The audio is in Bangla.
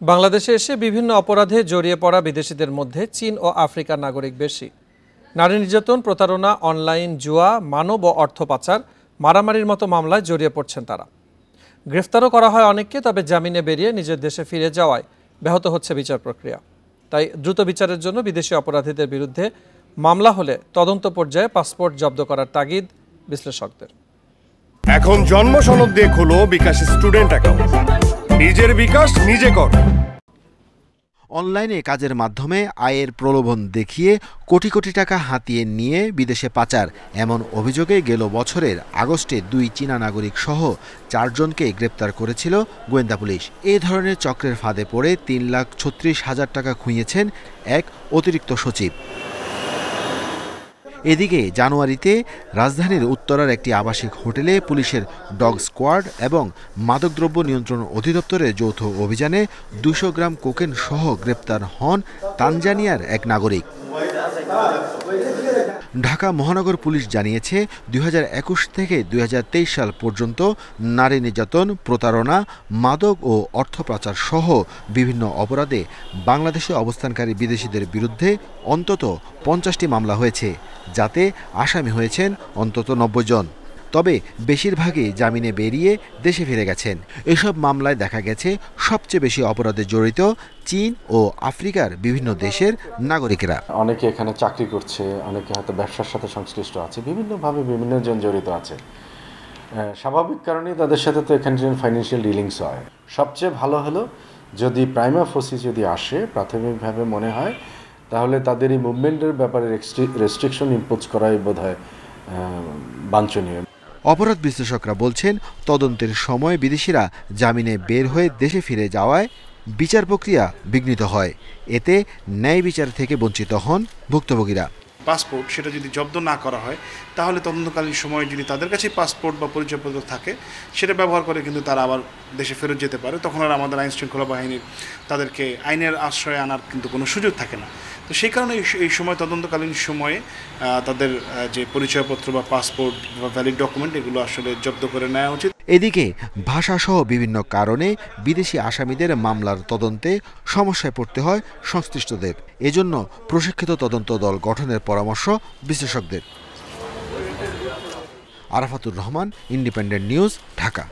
বাংলাদেশে এসে বিভিন্ন অপরাধে জড়িয়ে পড়া বিদেশিদের মধ্যে চীন ও আফ্রিকার নাগরিক বেশি। নারী নির্যাতন, প্রতারণা, অনলাইন জুয়া, মানব ও অর্থ পাচার, মারামারির মতো মামলায় জড়িয়ে পড়ছেন তারা। গ্রেফতারও করা হয় অনেককে, তবে জামিনে বেরিয়ে নিজের দেশে ফিরে যাওয়ায় ব্যাহত হচ্ছে বিচার প্রক্রিয়া। তাই দ্রুত বিচারের জন্য বিদেশি অপরাধীদের বিরুদ্ধে মামলা হলে তদন্ত পর্যায়ে পাসপোর্ট জব্দ করার তাগিদ বিশ্লেষকদের। এখন জন্ম সনদ দিয়ে খোলো বিকাশ স্টুডেন্ট অ্যাকাউন্ট। নিজের বিকাশ নিজে কর। অনলাইনে কাজের মাধ্যমে আয়ের প্রলোভন দেখিয়ে কোটি কোটি টাকা হাতিয়ে নিয়ে বিদেশে পাচার, এমন অভিযোগে গেল বছরের আগস্টে 2 চীনা নাগরিক সহ 4 জনকে গ্রেপ্তার করেছিল গোয়েন্দা পুলিশ। এ ধরনের চক্রের ফাঁদে পড়ে 3,36,000 টাকা খুইয়েছেন এক অতিরিক্ত সচিব। এদিকে জানুয়ারিতে রাজধানীর উত্তরার একটি আবাসিক হোটেলে পুলিশের ডগ স্কোয়াড এবং মাদকদ্রব্য নিয়ন্ত্রণ অধিদপ্তরের যৌথ অভিযানে 200 গ্রাম কোকেন সহ গ্রেপ্তার হন তানজানিয়ার এক নাগরিক। ঢাকা মহানগর পুলিশ জানিয়েছে 2021 থেকে 2023 সাল পর্যন্ত নারী নির্যাতন, প্রতারণা, মাদক ও অর্থ পাচার সহ বিভিন্ন অপরাধে বাংলাদেশে অবস্থানকারী বিদেশিদের বিরুদ্ধে অন্তত 50টি মামলা হয়েছে, যাতে আসামি হয়েছেন অন্তত 90 জন। তবে বেশিরভাগই জামিনে বেরিয়ে দেশে ফিরে গেছেন। এসব মামলায় দেখা গেছে সবচেয়ে বেশি অপরাধে জড়িত চীন ও আফ্রিকার বিভিন্ন দেশের নাগরিকেরা। অনেকে এখানে চাকরি করছে, অনেকে হয়তো ব্যবসার সাথে সংশ্লিষ্ট আছে, বিভিন্নভাবে বিভিন্ন জন জড়িত আছে। স্বাভাবিক কারণেই তাদের সাথে তো এখানে ফাইন্যান্সিয়াল ডিলিংস হয়। সবচেয়ে ভালো হলো যদি প্রাইমা ফোসি যদি আসে, প্রাথমিকভাবে মনে হয়, তাহলে তাদের এই মুভমেন্টের ব্যাপারে রেস্ট্রিকশন ইম্পোজ করাই বোধহয় বাঞ্ছনীয়। অপরাধ বিশ্লেষকরা বলছেন, তদন্তের সময় বিদেশিরা জামিনে বের হয়ে দেশে ফিরে যাওয়ায় বিচার প্রক্রিয়া বিঘ্নিত হয়। এতে ন্যায় বিচার থেকে বঞ্চিত হন ভুক্তভোগীরা। পাসপোর্ট সেটা যদি জব্দ না করা হয়, তাহলে তদন্তকালীন সময়ে যদি তাদের কাছে পাসপোর্ট বা পরিচয়পত্র থাকে, সেটা ব্যবহার করে কিন্তু তারা আবার দেশে ফেরত যেতে পারে। তখন আর আমাদের আইন শৃঙ্খলা বাহিনীর তাদেরকে আইনের আশ্রয়ে আনার কিন্তু কোনো সুযোগ থাকে না। তো সেই কারণে এই সময় তদন্তকালীন সময়ে তাদের যে পরিচয়পত্র বা পাসপোর্ট বা ভ্যালিড ডকুমেন্ট, এগুলো আসলে জব্দ করে নেওয়া উচিত। এদিকে ভাষাসহ বিভিন্ন কারণে বিদেশি আসামিদের মামলার তদন্তে সমস্যায় পড়তে হয় সংশ্লিষ্টদের। এজন্য প্রশিক্ষিত তদন্ত দল গঠনের পরামর্শ বিশ্লেষকদের। Arafatur Rahman, independent news, Dhaka.